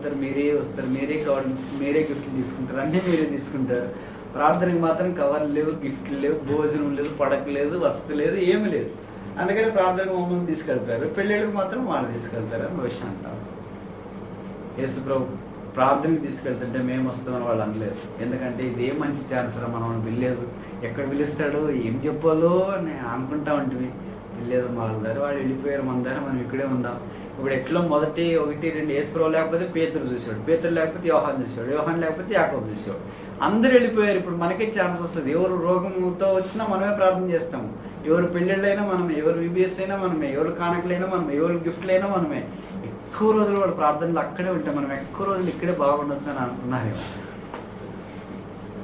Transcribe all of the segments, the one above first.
వెళ్తారు, మీరే వస్తారు, మీరే కవర్ మీరే గిఫ్ట్లు తీసుకుంటారు, అన్నీ మీరే తీసుకుంటారు. ప్రార్థనకి మాత్రం కవర్లు లేవు, గిఫ్ట్లు లేవు, భోజనం లేదు, పడక లేదు, వసతి లేదు, ఏమీ లేదు. అందుకని ప్రార్థనకు మమ్మల్ని తీసుకెళ్తారు, పెళ్ళిళ్ళకి మాత్రం వాళ్ళు తీసుకెళ్తారు అని విషయం అంటారు. యేసు ప్రభు ప్రార్థనకి తీసుకెళ్తుంటే మేము వస్తామని వాళ్ళు అనలేదు. ఎందుకంటే ఇదే మంచి ఛాన్స్ రా, మనం వెళ్ళలేదు, ఎక్కడ పిలుస్తాడో ఏం చెప్పాలో అని అనుకుంటా ఉంటుంది. వెళ్ళలేదు వాళ్ళ దగ్గర, వాళ్ళు వెళ్ళిపోయారు, మన దగ్గర మనం ఇక్కడే ఉందాం. ఇప్పుడు ఎట్లా 1, 2 యేసు ప్రభు లేకపోతే పేతురు చూసాడు, పేతురు లేకపోతే యోహాన్ చూసాడు, యోహాన్ లేకపోతే యాకోబు చూసాడు. అందరు వెళ్ళిపోయారు. ఇప్పుడు మనకే ఛాన్స్ వస్తుంది. ఎవరు రోగంతో వచ్చినా మనమే ప్రార్థన చేస్తాము, ఎవరు పెళ్ళిళ్ళైనా మనమే, ఎవరు విబిఎస్ అయినా మనమే, ఎవరు కానుకలైనా మనమే, ఎవరు గిఫ్ట్లైనా మనమే. ఎక్కువ రోజులు వాడు ప్రార్థనలు అక్కడే ఉంటాం, మనం ఎక్కువ రోజులు ఇక్కడే బాగుండొచ్చు అని అనుకున్నారేమో.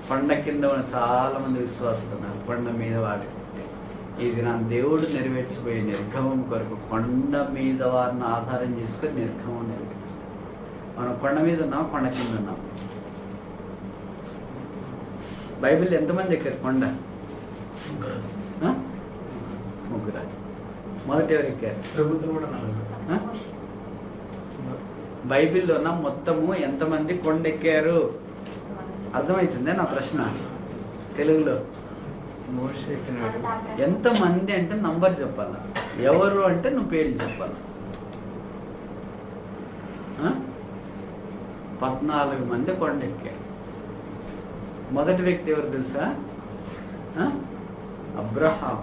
కొండ కింద చాలా మంది విశ్వాసులు ఉన్నారు. కొండ మీద వాడి ఇది నా దేవుడు నెరవేర్చిపోయే నిర్గమం కొరకు కొండ మీద వారిని ఆధారం చేసుకొని నిర్గమం నెరవేరుస్తాం. మనం కొండ మీద ఉన్నాం, కొండ కింద ఉన్నాం. బైబిల్ ఎంతమంది ఎక్కారు కొండ? ముగ్గురు. మొదటి ఎవరు ఎక్కారు? బైబిల్లో ఉన్న మొత్తము ఎంతమంది కొండ ఎక్కారు? అర్థమవుతుందే నా ప్రశ్న తెలుగులో. ఎంతమంది అంటే నంబర్ చెప్పాలా, ఎవరు అంటే నువ్వు పేర్లు చెప్పాలా. 14 మంది కొండ ఎక్కారు. మొదటి వ్యక్తి ఎవరు తెలుసా? అబ్రహాం.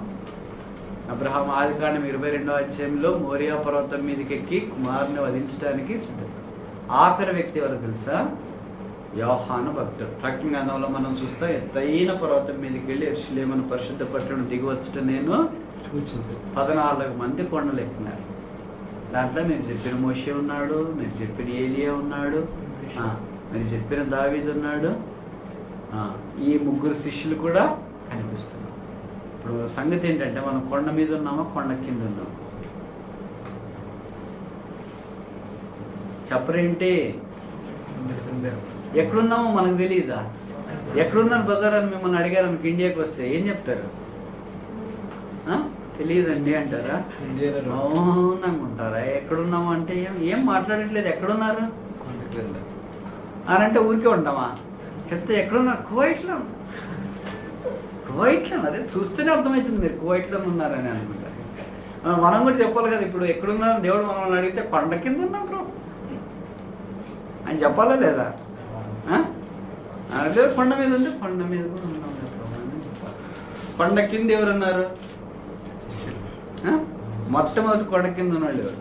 అబ్రహాం ఆదికాండం 22వ అధ్యాయంలో మోరియా పర్వతం మీదకి ఎక్కి కుమారుని వధించడానికి సిద్ధం. ఆఖరి వ్యక్తి ఎవరు తెలుసా? యోహాను భక్తుడు. ప్రకటన గ్రంథంలో మనం చూస్తే ఎత్తైన పర్వతం మీదకి వెళ్ళి యెరూషలేమును పరిశుద్ధ పట్టణం దిగివచ్చట నేను 14 మంది కొండలు ఎక్కినారు. దాంట్లో మీరు చెప్పిన మోషే ఉన్నాడు, మీరు చెప్పిన ఏలియా ఉన్నాడు, మీరు చెప్పిన దావీదు ఉన్నాడు, ఈ ముగ్గురు శిష్యులు కూడా కనిపిస్తున్నారు. ఇప్పుడు సంగతి ఏంటంటే మనం కొండ మీద ఉన్నామా, కొండ కింద ఉన్నామా? చెప్పరేంటి? ఎక్కడున్నామో మనకు తెలియదా? ఎక్కడున్నారు బ్రదర్ అని మిమ్మల్ని అడిగారు అనుకో, ఇండియాకి వస్తే ఏం చెప్తారు? తెలియదండి అంటారా? మౌనంగా ఉంటారా? ఎక్కడున్నాము అంటే ఏం మాట్లాడట్లేదు, ఎక్కడున్నారు అని అంటే ఊరికే ఉంటామా? చెప్తే ఎక్కడున్నారు? కువైట్లో. కువైట్లో అదే చూస్తేనే అర్థమవుతుంది మీరు కువైట్లో ఉన్నారని అనుకుంటారు. మనం కూడా చెప్పాలి కదా, ఇప్పుడు ఎక్కడున్నారు దేవుడు మనల్ని అడిగితే కొండ కింద ఉన్నాం బ్రో అని చెప్పాలా లేదా? అదే కొండ మీద ఉంటే కొండ మీద కూడా ఉన్నాం అని చెప్పాలి. కొండ కింద ఎవరున్నారు? మొట్టమొదటి కొండ కింద ఉన్నాడు ఎవరు?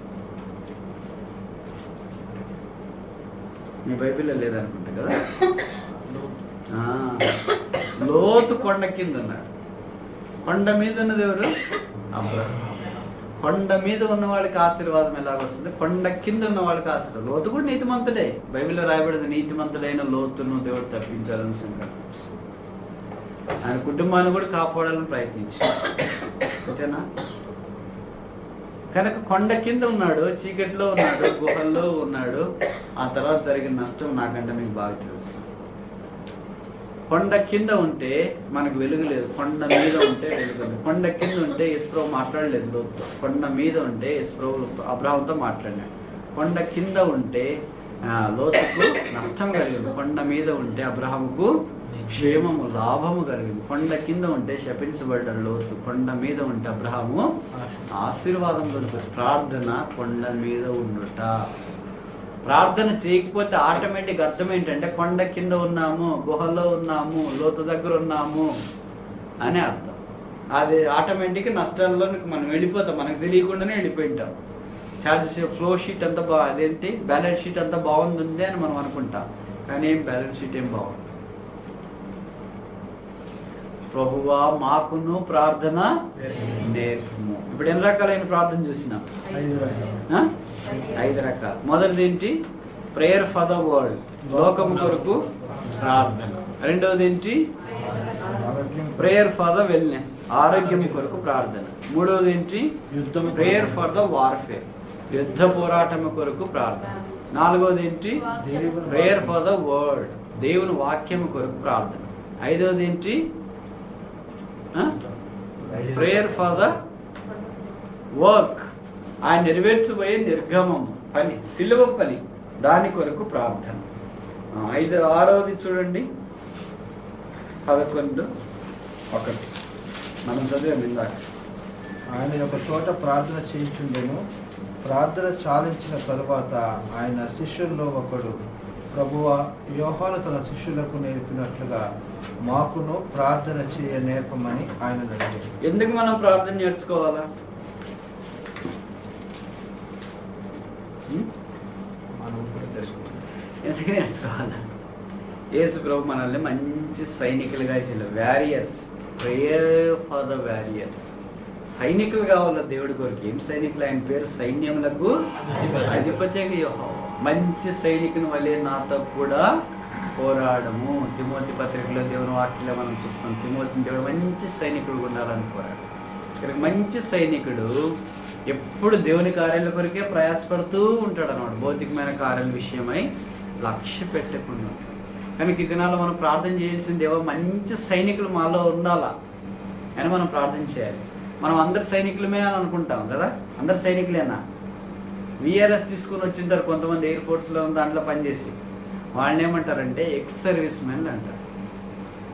మీ బైబిల్లో లేదనుకుంటా కదా. లోతు కొండ కింద ఉన్నాడు. కొండ మీద ఉన్నది ఎవరు? అబ్రహాం. కొండ మీద ఉన్న వాళ్ళకి ఆశీర్వాదం ఎలాగొస్తుంది? కొండ కింద ఉన్న వాళ్ళకి ఆశీర్వాదం. లోతు కూడా నీతిమంతుడే. బైబిల్లో రాయబడింది నీతిమంతుడైన లోతును దేవుడు తప్పించాలని సంకల్పించి ఆయన కుటుంబాన్ని కూడా కాపాడాలని ప్రయత్నించాడు. అంతేనా? కనుక కొండ కింద ఉన్నాడు, చీకటిలో ఉన్నాడు, గుహల్లో ఉన్నాడు. ఆ తర్వాత జరిగిన నష్టం నాకంటే మీకు బాగా తెలుసు. కొండ కింద ఉంటే మనకు వెలుగు లేదు, కొండ మీద ఉంటే వెలుగు ఉంది. కొండ కింద ఉంటే యేసుప్రభు మాట్లాడలేదు లోతుతో, కొండ మీద ఉంటే యేసుప్రభు అబ్రహాంతో మాట్లాడినాడు. కొండ కింద ఉంటే లోతుకు నష్టం కలిగింది, కొండ మీద ఉంటే అబ్రహాముకు క్షేమము లాభము కలిగింది. కొండ కింద ఉంటే శపించబడ్డాడు లోతు, కొండ మీద ఉంటే అబ్రహాము ఆశీర్వాదం దొరుకుతుంది. ప్రార్థన కొండ మీద ఉండుట. ప్రార్థన చేయకపోతే ఆటోమేటిక్ అర్థం ఏంటంటే కొండ కింద ఉన్నాము, గుహలో ఉన్నాము, లోతు దగ్గర ఉన్నాము అని అర్థం. అది ఆటోమేటిక్గా నష్టాల్లో మనం వెళ్ళిపోతాం, మనకు తెలియకుండానే వెళ్ళిపోయింటాం. ఛార్జ్ ఫ్లో షీట్ అంతా అదేంటి బ్యాలెన్స్ షీట్ అంతా బాగుంది అని మనం అనుకుంటాం, కానీ ఏం బ్యాలెన్స్ షీట్ ఏం బాగుంది. ప్రభువా మాకును ప్రార్థన నేర్పుము. ఇప్పుడు ఎన్ని రకాలైన ప్రార్థన చూసినాం? 5 రకాలు. మొదటిది ఏంటి? ప్రేయర్ ఫర్ ద వరల్డ్, లోకం కొరకు ప్రార్థన. రెండవది ఏంటి? ప్రేయర్ ఫర్ ద వెల్నెస్, ఆరోగ్యం కొరకు ప్రార్థన. మూడవది ఏంటి? ప్రేయర్ ఫర్ ద వార్ఫేర్, యుద్ధ పోరాటం కొరకు ప్రార్థన. నాలుగవది ఏంటి? ప్రేయర్ ఫర్ ద వర్డ్, దేవుని వాక్యం కొరకు ప్రార్థన. ఐదవది ఏంటి? ప్రేయర్ ఫర్ ద వర్క్, ఆయన నెరవేర్చబోయే నిర్గమం పని, సిలువ పని. దాని కొరకు ప్రార్థన. 6వది చూడండి, 11:1 మనం చదివాం ఇందాక. ఆయన ఒక చోట ప్రార్థన చేయించుండెను. ప్రార్థన చాలించిన తరువాత ఆయన శిష్యుల్లో ఒకడు, ప్రభువా, యోహాను తన శిష్యులకు నేర్పినట్లుగా మాకును ప్రార్థన చేయ నేర్పమని ఆయన అడిగాడు. ఎందుకు మనం ప్రార్థన నేర్చుకోవాలా? ఎందుకు నేర్చుకోవాలా? యేసు ప్రభు మనల్ని మంచి సైనికులుగా చేయలేదు. Warriors, prayer for the warriors. సైనికులు కావాలా దేవుడి కొరకు. ఏం సైనికులు? ఆయన పేరు సైన్యములకు అధిపతి యెహోవా. మంచి సైనికుని వలె నాతో కూడా పోరాడము. తిమోతి పత్రికలో దేవుని వాక్యంలో మనం చూస్తాం. తిమోతిని దేవుడు మంచి సైనికుడు ఉండాలని పోరాడు. ఇక్కడ మంచి సైనికుడు ఎప్పుడు దేవుని కార్యాల కొరకే ప్రయాసపడుతూ ఉంటాడు అన్నమాట. భౌతికమైన కార్యాల విషయమై లక్ష్య పెట్టకుండా ఉంటాడు. కనుక ఈ దినాల్లో మనం ప్రార్థన చేయాల్సింది, దేవా మంచి సైనికులు మాలో ఉండాలా అని మనం ప్రార్థన చేయాలి. మనం అందరు సైనికులమే అని అనుకుంటాం కదా, అందరు సైనికులేనా? విఆర్ఎస్ తీసుకుని వచ్చింటారు కొంతమంది ఎయిర్ ఫోర్స్లో దాంట్లో పనిచేసి. వాళ్ళని ఏమంటారంటే ఎక్స్ సర్వీస్ మ్యాన్లు అంటారు.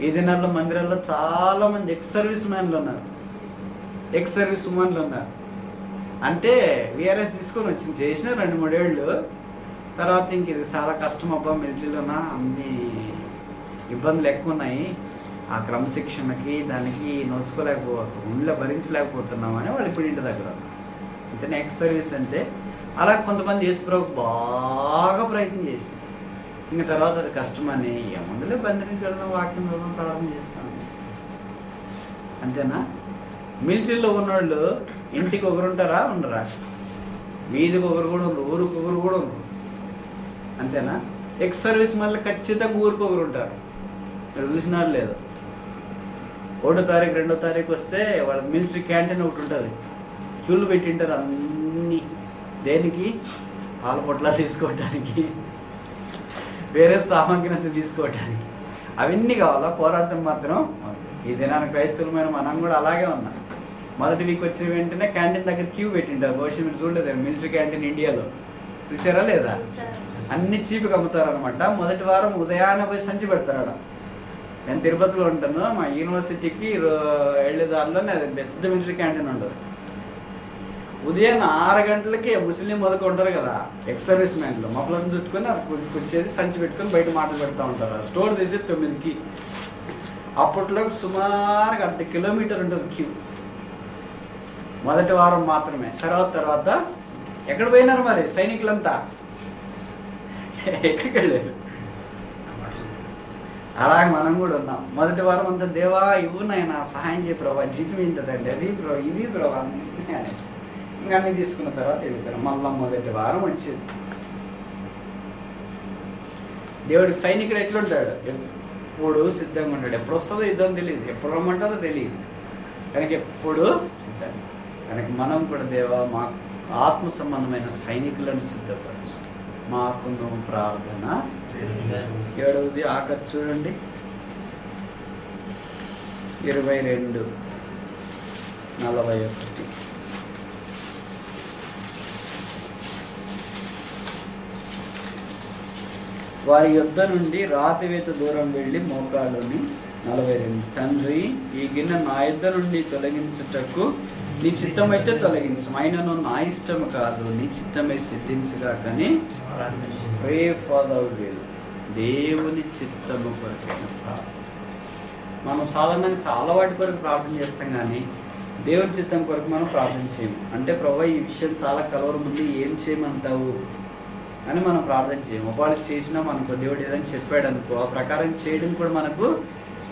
ఈ దినాల్లో మందిరాల్లో చాలా మంది ఎక్స్ సర్వీస్ మ్యాన్లు ఉన్నారు, ఎక్స్ సర్వీస్ ఉమెన్లు ఉన్నారు. అంటే విఆర్ఎస్ తీసుకొని వచ్చింది, చేసిన 2-3 ఏళ్ళు తర్వాత ఇంక ఇది చాలా కష్టం అబ్బా, మిలిటరీలోనా అన్ని ఇబ్బందులు ఎక్కువ ఉన్నాయి, ఆ క్రమశిక్షణకి దానికి నోచుకోలేకపోతున్నాం, భరించలేకపోతున్నాం అని వాళ్ళు ఇప్పుడు ఇంటి దగ్గర. అంతేనే ఎక్స్ సర్వీస్ అంటే. అలా కొంతమంది యేసుప్రభుకు బాగా ప్రయత్నం చేసి ఇంకా తర్వాత అది కష్టమని ఏముండలే, బంధించి వెళ్ళడం, వాక్యం చదవడం, ప్రార్థన చేస్తాను. అంతేనా? మిలిటరీలో ఉన్నవాళ్ళు ఇంటికి ఒకరు ఉంటారా? ఉండరా? వీధికి ఒకరు కూడా ఉండరు, ఊరికి ఒకరు కూడా ఉండరు. అంతేనా? ఎక్స్ సర్వీస్ మళ్ళీ ఖచ్చితంగా ఊరికి ఒకరు ఉంటారు. మీరు చూసినారు లేదు? 1వ తారీఖు 2వ తారీఖు వస్తే వాళ్ళకి మిలిటరీ క్యాంటీన్ ఒకటి ఉంటుంది, క్యూలు పెట్టింటారు అన్నీ. దేనికి? పాల పొట్లాలు తీసుకోవటానికి, వేరే సామాగ్రిని తీసుకోవటానికి. అవన్నీ కావాలా? పోరాటం మాత్రం. ఈ దినాన్ని క్రైస్తవులమైన మనం కూడా అలాగే ఉన్నాం. మొదటి వీక్ వచ్చిన వెంటనే క్యాంటీన్ దగ్గర క్యూ పెట్టింటారు. బహుశా మీరు చూడలేదు మిలిటరీ క్యాంటీన్ ఇండియాలో, చూసారా లేదా? అన్ని చీపుకి అమ్ముతారనమాట. మొదటి వారం ఉదయాన్నే పోయి సంచి పెడతారు. నేను తిరుపతిలో ఉంటాను, మా యూనివర్సిటీకి వెళ్ళే దారిలోనే అది పెద్ద మిలిటరీ క్యాంటీన్ ఉండదు. ఉదయం 6 గంటలకి ముస్లిం మొదలు ఉంటారు కదా, ఎక్స్ సర్వీస్ మ్యాన్లు మఫ్లను చుట్టుకొని కూర్చేది సంచి పెట్టుకొని బయట మాటలు పెడతా ఉంటారు. స్టోర్ తీసేది 9కి. అప్పట్లో సుమారుగా 1 కిలోమీటర్ ఉంటుంది క్యూ. మొదటి వారం మాత్రమే. తర్వాత ఎక్కడ పోయినారు మరి సైనికులంతా? ఎక్కడికి వెళ్ళారు? అలాగే మనం కూడా ఉన్నాం. మొదటి వారం అంతా, దేవా ఇవ్వు నాయనా, సహాయం చేయ ప్రభావ, జీతం ఏంటండి, అది ప్రభావ, ఇది ప్రభావ, ఇంకా అన్ని తీసుకున్న తర్వాత వెళ్ళిపోయారు. మళ్ళీ మొదటి వారం వచ్చేది. దేవుడికి సైనికుడు ఎట్లుంటాడు? ఎప్పుడు సిద్ధంగా ఉంటాడు. ఎప్పుడు వస్తుందో యుద్ధం తెలియదు, ఎప్పుడు రమ్మంటారో తెలియదు, కనుక ఎప్పుడు సిద్ధంగా. కనుక మనం కూడా దేవా మా ఆత్మ సంబంధమైన సైనికులను సిద్ధపరచు, మాకు నువ్వు ప్రార్థన. 7వది ఆఖరి చూడండి, 22:41. వారి యొద్ద నుండి రాతివేత దూరం వెళ్ళి మోకాళ్ళుని 42. తండ్రి, ఈ గిన్నె నా యొద్ద నుండి తొలగించుటకు నీ చిత్తమైతే తొలగించు, అయినను నా ఇష్టము కాదు, నీ చిత్తమే సిద్ధించుగా. కానీ ప్రే ఫర్ ద విల్, దేవుని చిత్తము కొరకైన ప్రార్థన. మనం సాధారణంగా చాలా వాటి కొరకు ప్రార్థన చేస్తాం, కానీ దేవుని చిత్తం కొరకు మనం ప్రార్థన చేయము. అంటే ప్రభువా ఈ విషయం చాలా కలవరం ఉంది, ఏం చేయమంటావు అని మనం ప్రార్థన చేయము. ఒకవేళ చేసినా మనకు దేవుడు ఏదైనా చెప్పాడు అనుకో, ఆ ప్రకారం చేయడం కూడా మనకు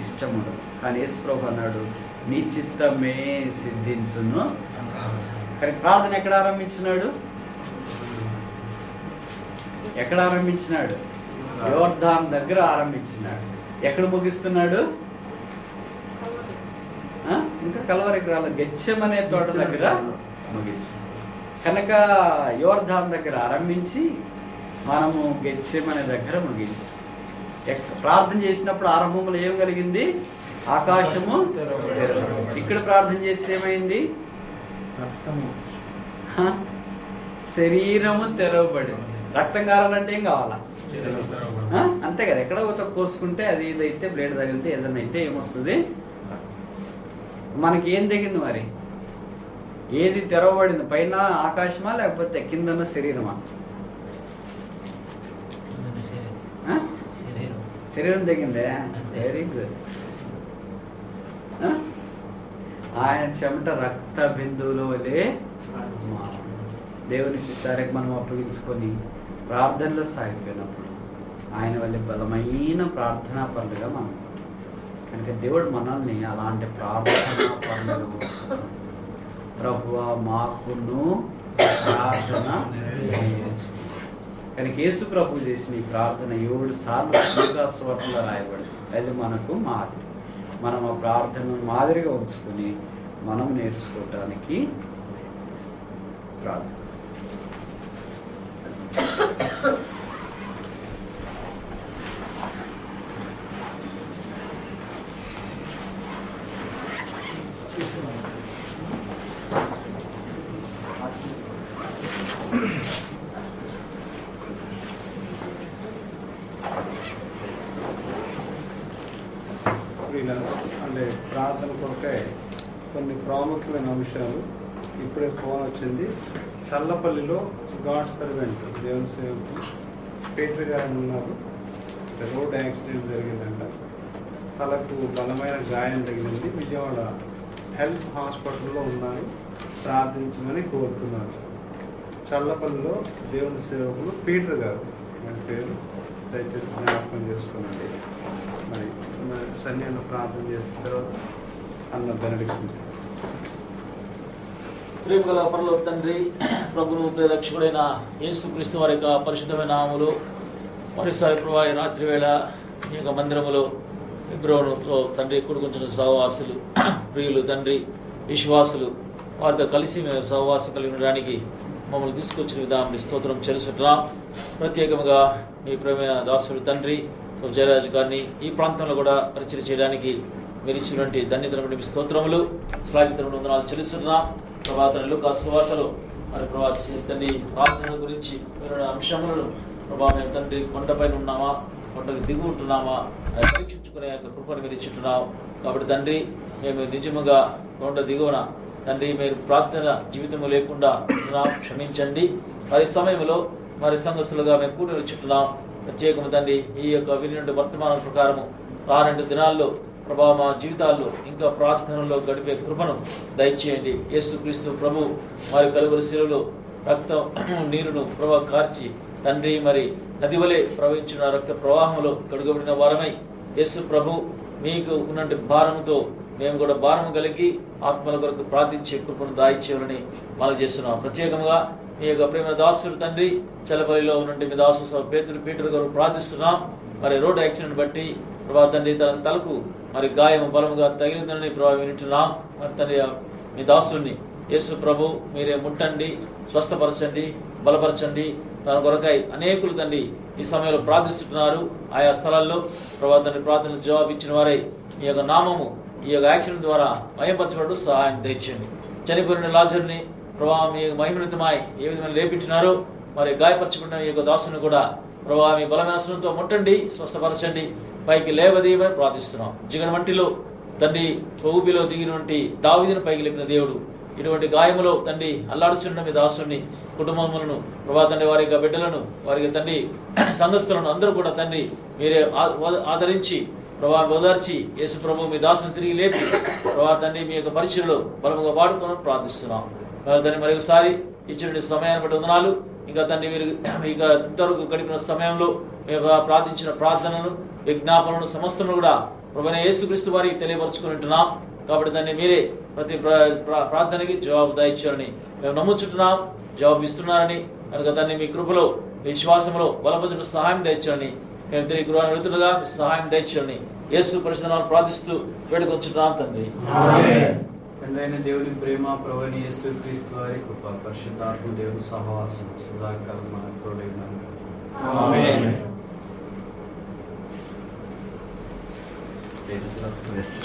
ఇష్టం ఉండదు. కానీ యేసు ప్రభు అన్నాడు, నీ చిత్తమే సిద్ధించును. కానీ ప్రార్థన ఎక్కడ ఆరంభించినాడు? ఎక్కడ ఆరంభించినాడు? యోర్దాను దగ్గర ఆరంభించినాడు. ఎక్కడ ముగిస్తున్నాడు? ఇంకా కల్వరికి రాల, గెత్సెమనే తోట దగ్గర ముగిస్తున్నాడు. కనుక యోర్దాను దగ్గర ఆరంభించి మనము గెత్సెమనే దగ్గర ముగించి ప్రార్థన చేసినప్పుడు ఆరంభంలో ఏం కలిగింది? ఆకాశము తెరవబడింది. ఇక్కడ ప్రార్థన చేస్తే ఏమైంది? శరీరము తెరవబడింది. రక్తం కారాలంటే ఏం కావాలా? అంతే కదా. ఎక్కడ ఒక కోసుకుంటే అది ఇదైతే బ్లేడ్ తగిలితే ఏదైనా అయితే ఏమొస్తుంది? మనకి ఏం తగింది మరి? ఏది తెరవబడింది? పైన ఆకాశమా లేకపోతే కిందన్న శరీరమా? శరీరం తగ్గిందే. Very good. ఆయన చెమట రక్త బిందువులో వలె దేవుని చిత్తానికి మనం అప్పగించుకొని ప్రార్థనలో సాగిపోయినప్పుడు ఆయన వల్ల బలమైన ప్రార్థనా పనులుగా మనం కనుక దేవుడు మనల్ని అలాంటి ప్రార్థనా పనులు ప్రభువా మాకును ప్రార్థన కనుక యేసు ప్రభు చేసిన ఈ ప్రార్థన 7 సార్లు స్వరంలో రాయబడింది. అది మనకు మాదిరి. మనం ఆ ప్రార్థనను మాదిరిగా ఉంచుకొని మనం నేర్చుకోవటానికి ప్రార్థన. అంటే ప్రార్థన కొరకే కొన్ని ప్రాముఖ్యమైన అంశాలు. ఇప్పుడే ఫోన్ వచ్చింది. చల్లపల్లిలో గాడ్ సర్వెంట్ దేవుని సేవకులు పేటర్ గారు ఉన్నారు. రోడ్ యాక్సిడెంట్ జరిగిందంట. తలకు బలమైన గాయం తగిలింది. విజయవాడ హెల్త్ హాస్పిటల్లో ఉన్నారు. ప్రార్థించమని కోరుతున్నారు. చల్లపల్లిలో దేవుని సేవకులు పీటర్ గారు మన పేరు దయచేసి జ్ఞాపకం చేసుకోండి. మరి సన్యాన్ని ప్రార్థన చేసిన తర్వాత అన్న బెనడిక్షన్. ప్రేమ గల పరలోక తండ్రి, ప్రభువు రక్షకుడైన యేసుక్రీస్తు వారి యొక్క పరిశుద్ధమైన నామములో మరోసారి ప్రభు రాత్రి వేళ ఈ యొక్క మందిరములో విగ్రహంలో తండ్రి కూడుకుంటున్న సహవాసులు ప్రియులు తండ్రి విశ్వాసులు వారితో కలిసి మేము సహవాసం కలిగి ఉండడానికి మమ్మల్ని తీసుకొచ్చిన విధానం స్తోత్రం చెల్లిస్తున్నాం. ప్రత్యేకంగా మీ ప్రేమైన దాసుడు తండ్రి జయరాజు గారిని ఈ ప్రాంతంలో కూడా పరిచయం చేయడానికి మీరు ఇచ్చినటువంటి ధన్యతను బట్టి స్తోత్రములు శ్లాఘితములు వందనాలు చెల్లిస్తున్నాం. ప్రభాతం లూకాసు వార్తలో మరి ప్రభావం తండ్రి ప్రార్థనల గురించి మీరు అంశములను ప్రభావం తండ్రి కొండపైన ఉన్నామా, కొండకు దిగు ఉంటున్నామా అది పరీక్షించుకునే యొక్క కృపను మీరు ఇచ్చుంటున్నాం. కాబట్టి తండ్రి మేము నిజముగా కొండ దిగువన తండ్రి మీరు ప్రార్థన జీవితం లేకుండా క్షమించండి. మరి సమయంలో మరి సంఘస్థులుగా మేము కూడి వచ్చుంటున్నాం. ప్రత్యేకము తండ్రి ఈ యొక్క విని వర్తమానం ప్రకారము 2 దినాల్లో ప్రభావ మా జీవితాల్లో ఇంకా ప్రార్థనలో గడిపే కృపను దయచేయండి. యేసుక్రీస్తు ప్రభు మరి కలువరి శిలువలో రక్తం నీరును ప్రభావ కార్చి తండ్రి మరి నది వలె ప్రవహించిన రక్త ప్రవాహంలో కడుగబడిన వారమై యేసు ప్రభు మీకు ఉన్నటువంటి భారముతో మేము కూడా భారము కలిగి ఆత్మల కొరకు ప్రార్థించే కృపను దాయిచేయాలని మనం చేస్తున్నాం. ప్రత్యేకంగా మీ యొక్క ప్రేమ దాసుడు తండ్రి చల్లపల్లిలో ఉన్నటువంటి మీ దాసు పీటర్ గారు ప్రార్థిస్తున్నాం. మరి రోడ్డు యాక్సిడెంట్ బట్టి ప్రభావ తండ్రి తన తలకు మరి గాయం బలముగా తగిలిందని ప్రభావం వింటున్నాం. మరి తండ్రి మీ దాసుడిని యేసు ప్రభు మీరే ముట్టండి, స్వస్థపరచండి, బలపరచండి. తన కొరకై అనేకులు తండ్రి ఈ సమయంలో ప్రార్థిస్తున్నారు. ఆయా స్థలాల్లో ప్రభావ తండ్రి ప్రార్థనలు జవాబు ఇచ్చిన వారై మీ యొక్క నామము ఈ యొక్క యాక్సిడెంట్ ద్వారా మహిమపరచబడు సహాయం తెచ్చండి. చనిపోయిన లాజరుని ప్రభావ మీ మహిమనితమై ఏ విధమైన లేపించినారో మరి గాయపరచుకున్న ఈ యొక్క దాసుని కూడా ప్రభావ మీ బలనాశనంతో ముట్టండి, స్వస్థపరచండి, పైకి లేవదీయమని ప్రార్థిస్తున్నాం. జిగన వంటిలో తండ్రి ఊబిలో దిగినటువంటి దావీదును పైకి లేపిన దేవుడు ఇటువంటి గాయములో తండ్రి అల్లాడుచున్న మీ దాసుని కుటుంబములను ప్రభా తండ్రి వారి యొక్క బిడ్డలను వారికి తండ్రి సంఘస్థులను అందరూ కూడా తండ్రి మీరే ఆదరించి ప్రభా ఓదార్చి యేసు ప్రభు మీ దాసుని తిరిగి లేపి ప్రభా తండ్రి మీ యొక్క పరిచయలో బలముగా వాడుకోవడం ప్రార్థిస్తున్నాం. దాన్ని మరొకసారి ఇచ్చిన సమయాన్ని బట్టి వందనాలు. ఇంకా తండ్రి మీరు ఇక ఇంతవరకు గడిపిన సమయంలో మేము ప్రార్థించిన ప్రార్థనను విజ్ఞాపనను సమస్తను కూడా ప్రభువైన యేసుక్రీస్తు వారికి తెలియపరచుకుంటున్నాం. కాబట్టి దాన్ని మీరే ప్రతి ప్రార్థనకి జవాబు దయచేయాలని మేము నమ్ముచుంటున్నాం. జవాబు ఇస్తున్నారని కనుక దాన్ని మీ కృపలో విశ్వాసంలో బలపరచడం సహాయం దయచేయాలని మేము తిరిగి గృహాన్ని వెళుతుండగా సహాయం దయచేయాలని యేసు పరిశుద్ధనామములో ప్రార్థిస్తూ వేడుకొంచున్నాం తండ్రి. తండ్రైన దేవుని ప్రేమ, ప్రభువైన యేసుక్రీస్తు వారి కృప, పరిశుద్ధాత్మ దేవుని సహవాసం సదాకాలం మనకు తోడై ఉన్నది.